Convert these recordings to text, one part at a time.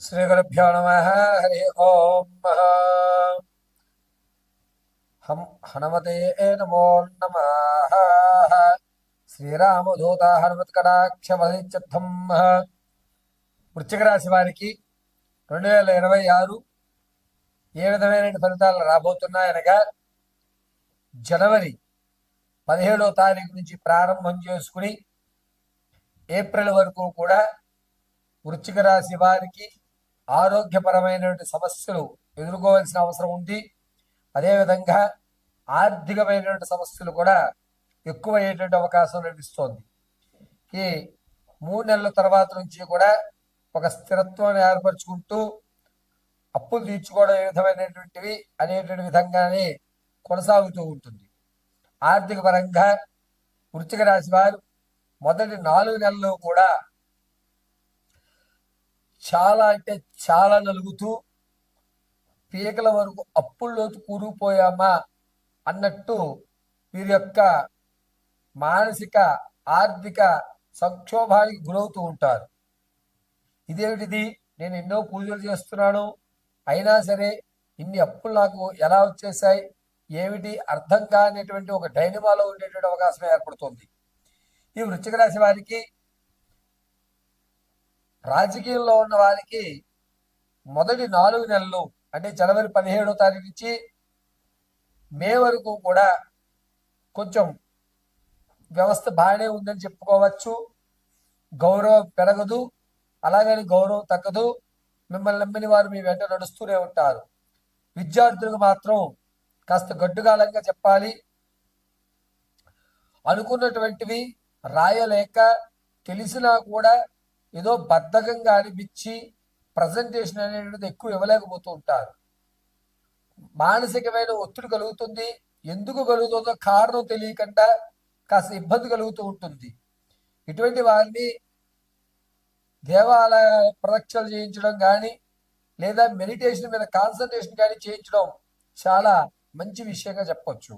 श्रीगुरुभ्यो नमः। हरि ओम। हम हनुमते नमो नमः। శ్రీరామదూత హనుమత్కటాక్షమధిత్యర్థం వృశ్చిక రాశి వారికి 2026 ఏ విధమైన ఫలితాలు రాబోతున్నాయనగా జనవరి 17వ తారీఖు నుంచి ప్రారంభం చేసుకుని ఏప్రిల్ వరకు కూడా వృశ్చిక రాశి వారికి ఆరోగ్యపరమైనటువంటి సమస్యలు ఎదుర్కోవాల్సిన అవసరం ఉంది. అదేవిధంగా ఆర్థికమైనటువంటి సమస్యలు కూడా ఎక్కువ అయ్యేటువంటి అవకాశం లభిస్తోంది. ఈ 3 నెలల తర్వాత నుంచి కూడా ఒక స్థిరత్వాన్ని ఏర్పరచుకుంటూ అప్పులు తీర్చుకోవడం ఏ విధమైనటువంటివి అనేటువంటి విధంగానే కొనసాగుతూ ఉంటుంది. ఆర్థిక పరంగా వృశ్చిక రాశి వారు మొదటి 4 నెలలు కూడా చాలా అంటే చాలా నలుగుతూ పీకల వరకు అప్పుల్లోకి కూరుకుపోయామా అన్నట్టు వీరి యొక్క మానసిక ఆర్థిక సంక్షోభానికి గురవుతూ ఉంటారు. ఇదేమిటిది, నేను ఎన్నో పూజలు చేస్తున్నాను, అయినా సరే ఇన్ని అప్పులు నాకు ఎలా వచ్చేసాయి, ఏమిటి అర్థం కానిటువంటి ఒక డైనమాలో ఉండేటువంటి అవకాశం ఏర్పడుతుంది. ఈ వృశ్చిక రాశి వారికి, రాజకీయంలో ఉన్న వారికి మొదటి 4 నెలలు అంటే జనవరి 17వ తారీఖు నుంచి మే వరకు కూడా కొంచెం వ్యవస్థ బాగానే ఉందని చెప్పుకోవచ్చు. గౌరవం పెరగదు, అలాగని గౌరవం తగ్గదు. మిమ్మల్ని నమ్మిన వారు మీ వెంట నడుస్తూనే ఉంటారు. విద్యార్థులకు మాత్రం కాస్త గడ్డుగాలంగా చెప్పాలి. అనుకున్నటువంటివి రాయలేక తెలిసినా కూడా ఏదో బద్ధకంగా అనిపించి ప్రజెంటేషన్ అనేటువంటిది ఎక్కువ ఇవ్వలేకపోతూ ఉంటారు. మానసికమైన ఒత్తిడి కలుగుతుంది. ఎందుకు కలుగుతుందో కారణం తెలియకుండా కాస్త ఇబ్బంది కలుగుతూ ఉంటుంది. ఇటువంటి వారిని దేవాలయ ప్రదక్షిణలు చేయించడం కానీ లేదా మెడిటేషన్ మీద కాన్సన్ట్రేషన్ కానీ చేయించడం చాలా మంచి విషయంగా చెప్పొచ్చు.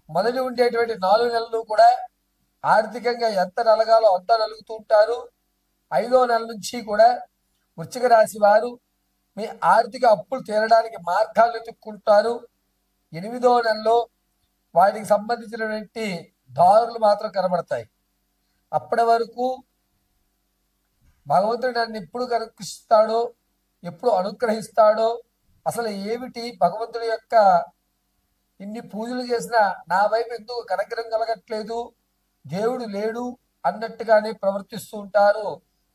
మొదటి ఉండేటువంటి 4 నెలలు కూడా ఆర్థికంగా ఎంత నలగాలో అంత నలుగుతూ ఉంటారు. 5వ నెల నుంచి కూడా వృశ్చిక రాశి వారు మీ ఆర్థిక అప్పులు తీరడానికి మార్గాలు వెతుక్కుంటారు. 8వ నెలలో వాటికి సంబంధించినటువంటి దారులు మాత్రం కనబడతాయి. అప్పటి వరకు భగవంతుడు నన్ను ఎప్పుడు కనుకరిస్తాడో, ఎప్పుడు అనుగ్రహిస్తాడో, అసలు ఏమిటి భగవంతుడి యొక్క ఇన్ని పూజలు చేసినా నా వైపు ఎందుకు కనగ్రహం కలగట్లేదు, దేవుడు లేడు అన్నట్టుగానే ప్రవర్తిస్తూ ఉంటారు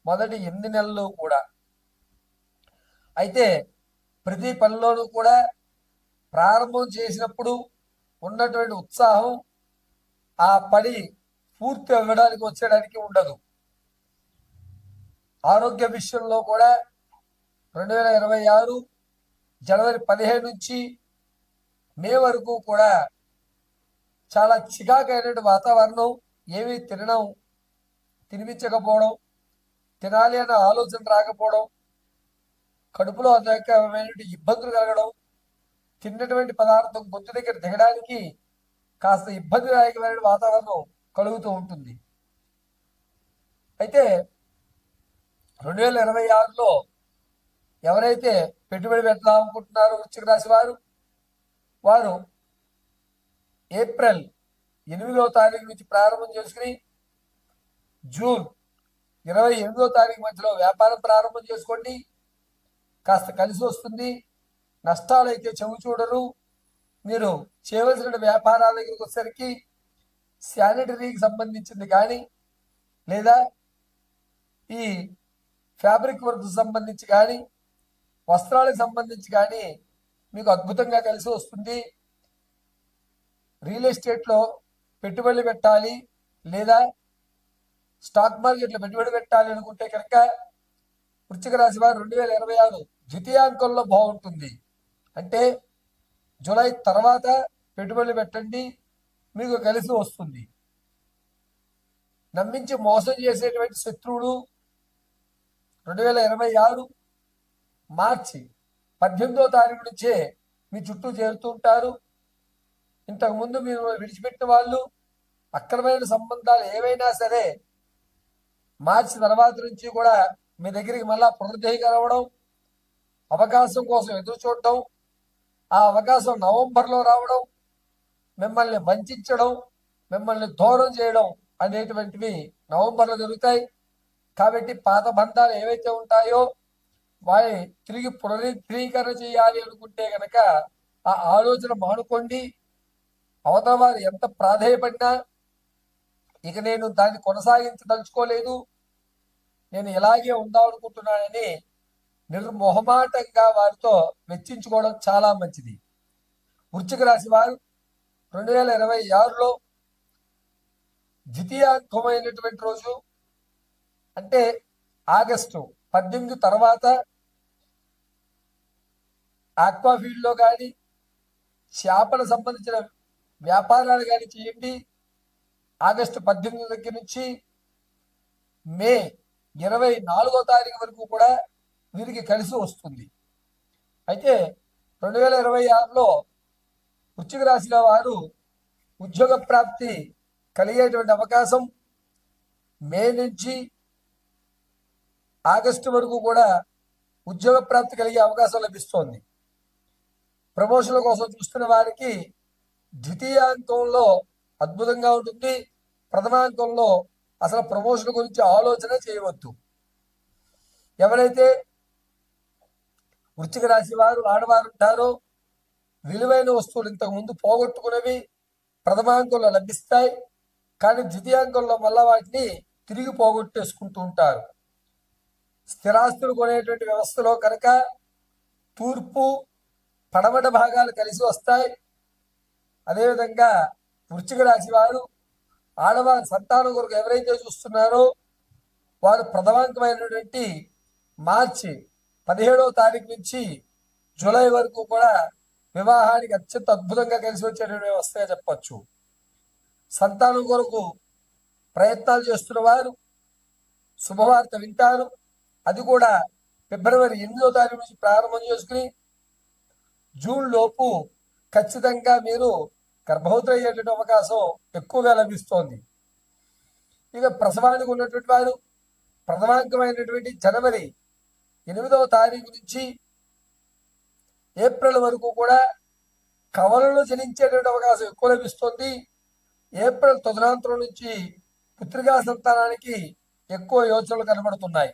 మొదటి 8 నెలలు కూడా. అయితే ప్రతి పనిలోనూ కూడా ప్రారంభం చేసినప్పుడు ఉన్నటువంటి ఉత్సాహం ఆ పని పూర్తి అవ్వడానికి వచ్చేయడానికి ఉండదు. ఆరోగ్య విషయంలో కూడా 2026 జనవరి 15 నుంచి మే వరకు కూడా చాలా చికాకైన వాతావరణం. ఏమీ తినిపించకపోవడం, తినాలి అన్న ఆలోచన రాకపోవడం, కడుపులో అనేకమైనటువంటి ఇబ్బందులు కలగడం, తిన్నటువంటి పదార్థం గొంతు దగ్గర దిగడానికి కాస్త ఇబ్బందిదాయకమైన వాతావరణం కలుగుతూ ఉంటుంది. అయితే 2026లో ఎవరైతే పెట్టుబడి పెట్టాలనుకుంటున్నారో వృశ్చిక రాశి వారు ఏప్రిల్ 8వ తారీఖు నుంచి ప్రారంభం చేసుకుని జూన్ 28వ తారీఖు మధ్యలో వ్యాపారం ప్రారంభం చేసుకోండి. కాస్త కలిసి వస్తుంది. నష్టాలు అయితే చెవి చూడరు. మీరు చేయవలసిన వ్యాపారాల దగ్గరికి వచ్చేసరికి శానిటరీకి సంబంధించింది కానీ లేదా ఈ ఫ్యాబ్రిక్ వర్క్ సంబంధించి కానీ వస్త్రాలకు సంబంధించి కానీ మీకు అద్భుతంగా కలిసి వస్తుంది. రియల్ ఎస్టేట్లో పెట్టుబడులు పెట్టాలి లేదా స్టాక్ మార్కెట్లో పెట్టుబడి పెట్టాలి అనుకుంటే కనుక వృశ్చిక రాశి వారు 2026 ద్వితీయాంకంలో బాగుంటుంది. అంటే జూలై తర్వాత పెట్టుబడులు పెట్టండి, మీకు కలిసి వస్తుంది. నమ్మించి మోసం చేసేటువంటి శత్రువులు 2026 మార్చి 18వ తారీఖు నుంచే మీ చుట్టూ చేరుతూ ఉంటారు. ఇంతకుముందు మీరు విడిచిపెట్టిన వాళ్ళు, అక్రమైన సంబంధాలు ఏవైనా సరే మార్చి తర్వాత నుంచి కూడా మీ దగ్గరికి మళ్ళా పునరుద్ధరించడం, అవకాశం కోసం ఎదురు చూడటం, ఆ అవకాశం నవంబర్లో రావడం, మిమ్మల్ని వంచడం, మిమ్మల్ని దూరం చేయడం అనేటువంటివి నవంబర్లో జరుగుతాయి. కాబట్టి పాత బంధాలు ఏవైతే ఉంటాయో వారి తిరిగి పునరుద్ధరీకరణ చేయాలి అనుకుంటే కనుక ఆ ఆలోచన మానుకోండి. అవతల వారు ఎంత ప్రాధేయపడినా ఇక నేను దాన్ని కొనసాగించదలుచుకోలేదు, నేను ఇలాగే ఉందాం అనుకుంటున్నానని నిర్మోహమాటంగా వారితో వెచ్చించుకోవడం చాలా మంచిది. వృశ్చిక రాశి వారు 2026లో ద్వితీయాంకమైనటువంటి రోజు అంటే ఆగస్టు 18 తర్వాత ఆక్వాఫీల్డ్లో కానీ చేపలకు సంబంధించిన వ్యాపారాలు కానీ చేయండి. ఆగస్టు 18 దగ్గర నుంచి మే 24వ తారీఖు వరకు కూడా వీరికి కలిసి వస్తుంది. అయితే 2026లో వృశ్చిక రాశిలో వారు ఉద్యోగ ప్రాప్తి కలిగేటువంటి అవకాశం మే నుంచి ఆగస్టు వరకు కూడా ఉద్యోగ ప్రాప్తి కలిగే అవకాశం లభిస్తోంది. ప్రమోషన్ల కోసం చూస్తున్న వారికి ద్వితీయాంకంలో అద్భుతంగా ఉంటుంది. ప్రథమాంకంలో అసలు ప్రమోషన్ గురించి ఆలోచన చేయవద్దు. ఎవరైతే వృశ్చిక రాశి వారు ఆడవారు ఉంటారో విలువైన వస్తువులు ఇంతకు ముందు పోగొట్టుకునేవి ప్రథమాంకంలో లభిస్తాయి. కానీ ద్వితీయాంకంలో మళ్ళా వాటిని తిరిగి పోగొట్టేసుకుంటూ ఉంటారు. స్థిరాస్తులు కొనేటువంటి వ్యవస్థలో కనుక తూర్పు పడమట భాగాలు కలిసి వస్తాయి. అదేవిధంగా వృశ్చిక రాశి వారు ఆడవారి సంతానం కొరకు ఎవరైతే చూస్తున్నారో వారు ప్రథమాంకమైనటువంటి మార్చి 17వ తారీఖు నుంచి జూలై వరకు కూడా వివాహానికి అత్యంత అద్భుతంగా కలిసి వచ్చేటువంటి వ్యవస్థగా చెప్పచ్చు. సంతానం కొరకు ప్రయత్నాలు చేస్తున్న వారు శుభవార్త వింటారు. అది కూడా ఫిబ్రవరి 8వ తారీఖు నుంచి ప్రారంభం చేసుకుని జూన్ లోపు ఖచ్చితంగా మీరు గర్భవతులు అయ్యేటువంటి అవకాశం ఎక్కువగా లభిస్తోంది. ఇక ప్రసవానికి ఉన్నటువంటి వారు ప్రథమాంకమైనటువంటి జనవరి 8వ తారీఖు నుంచి ఏప్రిల్ వరకు కూడా కవలలో జనించేటువంటి అవకాశం ఎక్కువ లభిస్తుంది. ఏప్రిల్ తదనంతరం నుంచి పుత్రికా సంతానానికి ఎక్కువ యోచనలు కనబడుతున్నాయి.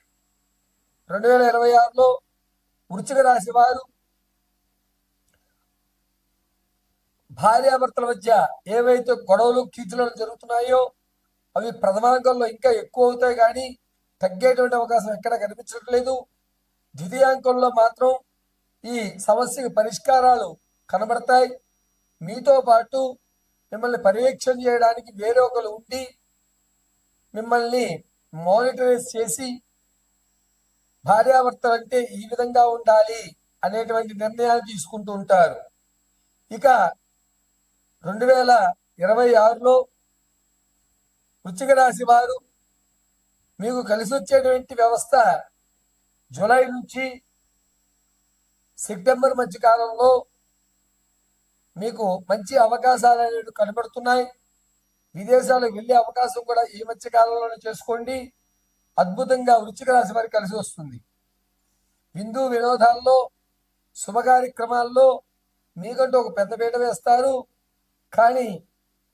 2026లో వృశ్చిక రాశి వారు భార్యాభర్తల మధ్య ఏవైతే గొడవలు కీచులు జరుగుతున్నాయో అవి ప్రథమాంకంలో ఇంకా ఎక్కువ అవుతాయి, కానీ తగ్గేటువంటి అవకాశం ఎక్కడ కనిపించట్లేదు. ద్వితీయాంకంలో మాత్రం ఈ సమస్యకి పరిష్కారాలు కనబడతాయి. మీతో పాటు మిమ్మల్ని పర్యవేక్షణ చేయడానికి వేరే ఒకరు ఉండి మిమ్మల్ని మానిటరైజ్ చేసి భార్యాభర్తలు అంటే ఈ విధంగా ఉండాలి అనేటువంటి నిర్ణయాలు తీసుకుంటూ ఉంటారు. ఇక 2026లో వృశ్చిక రాశి వారు మీకు కలిసి వచ్చేటువంటి వ్యవస్థ జూలై నుంచి సెప్టెంబర్ మధ్య కాలంలో మీకు మంచి అవకాశాలు అనేవి కనబడుతున్నాయి. విదేశాలకు వెళ్ళే అవకాశం కూడా ఈ మధ్య కాలంలోనే చేసుకోండి. అద్భుతంగా వృశ్చిక రాశి వారికి కలిసి వస్తుంది. విందు వినోదాల్లో శుభ కార్యక్రమాల్లో మీకంటూ ఒక పెద్ద పీట వేస్తారు. కానీ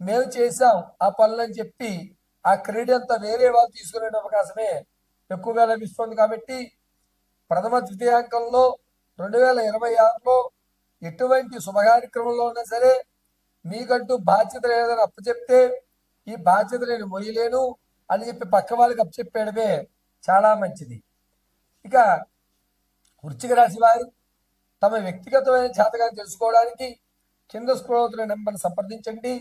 మేము చేసాం ఆ పనులని చెప్పి ఆ క్రెడిట్ అంతా వేరే వాళ్ళు తీసుకునే అవకాశమే ఎక్కువగా లభిస్తుంది. కాబట్టి ప్రథమ ద్వితీయాంకంలో 2026లో ఎటువంటి శుభ కార్యక్రమంలో ఉన్నా సరే మీకంటూ బాధ్యత లేదని అప్పచెప్తే ఈ బాధ్యత నేను మొయ్యలేను అని చెప్పి పక్క వాళ్ళకి అప్పచెప్పేయడమే చాలా మంచిది. ఇక వృశ్చిక రాశి వారు తమ వ్యక్తిగతమైన జాతకాన్ని తెలుసుకోవడానికి కింద స్క్రోల్ అవుతున్న నెంబర్ని సంప్రదించండి.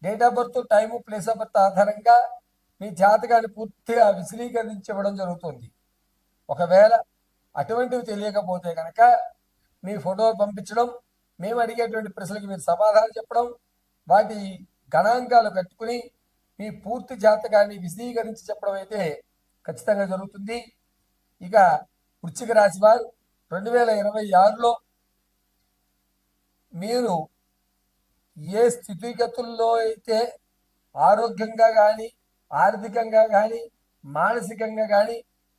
Date of birth, time, place of birth ఆధారంగా మీ జాతకాన్ని పూర్తిగా విశదీకరించడం జరుగుతుంది. ఒకవేళ అటువంటివి తెలియకపోతే కనుక మీ ఫోటో పంపించడం, మేము అడిగేటువంటి ప్రశ్నలకు మీరు సమాధానం చెప్పడం, వాటి గణాంకాలు కట్టుకుని మీ పూర్తి జాతకాన్ని విశదీకరించి చెప్పడం అయితే ఖచ్చితంగా జరుగుతుంది. ఇక వృశ్చిక రాశి వారు 2026లో మీరు ఏ స్థితిగతుల్లో అయితే ఆరోగ్యంగా కానీ, ఆర్థికంగా కానీ, మానసికంగా కానీ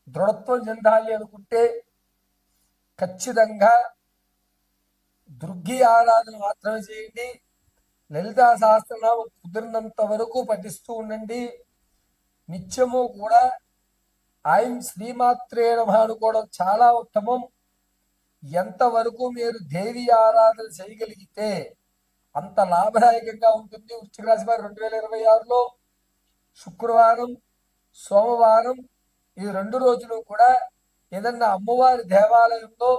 దృఢత్వం చెందాలి అనుకుంటే ఖచ్చితంగా దుర్గి ఆరాధన మాత్రమే చేయండి. లలితా సహస్రనామం కుదిరినంత వరకు పఠిస్తూ ఉండండి. నిత్యము కూడా ఐం శ్రీమాత్రే నమః అనుకోవడం చాలా ఉత్తమం. ఎంతవరకు మీరు దేవి ఆరాధన చేయగలిగితే అంత లాభదాయకంగా ఉంటుంది. వృశ్చిక రాశి వారు 2026లో శుక్రవారం, సోమవారం ఈ 2 రోజులు కూడా ఏదన్నా అమ్మవారి దేవాలయంలో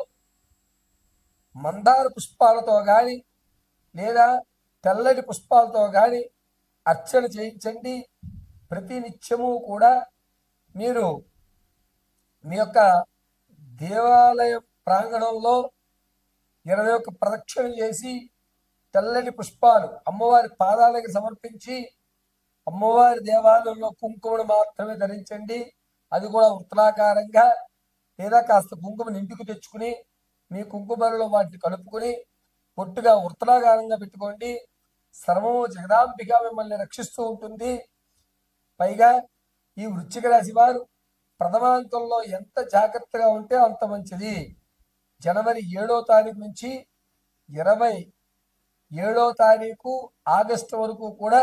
మందార పుష్పాలతో కానీ లేదా తెల్లటి పుష్పాలతో కానీ అర్చన చేయించండి. ప్రతి నిత్యము కూడా మీరు మీ యొక్క దేవాలయ ప్రాంగణంలో 21 ప్రదక్షిణ చేసి తెల్లటి పుష్పాలు అమ్మవారి పాదాలకి సమర్పించి అమ్మవారి దేవాలయంలో కుంకుమను మాత్రమే ధరించండి. అది కూడా వృత్తాకారంగా లేదా కాస్త కుంకుమని ఇంటికి తెచ్చుకుని మీ కుంకుమలో వాటిని కలుపుకుని పొట్టుగా వృత్తాకారంగా పెట్టుకోండి. సర్వము జగదాంబిక మిమ్మల్ని రక్షిస్తూ ఉంటుంది. పైగా ఈ వృశ్చిక రాశి వారు ప్రథమాంకంలో ఎంత జాగ్రత్తగా ఉంటే అంత మంచిది. జనవరి 7వ తారీఖు నుంచి 27వ తారీఖు ఆగస్టు వరకు కూడా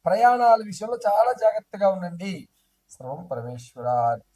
ప్రయాణాల విషయంలో చాలా జాగ్రత్తగా ఉండండి. సర్వం పరమేశ్వరార్పితం.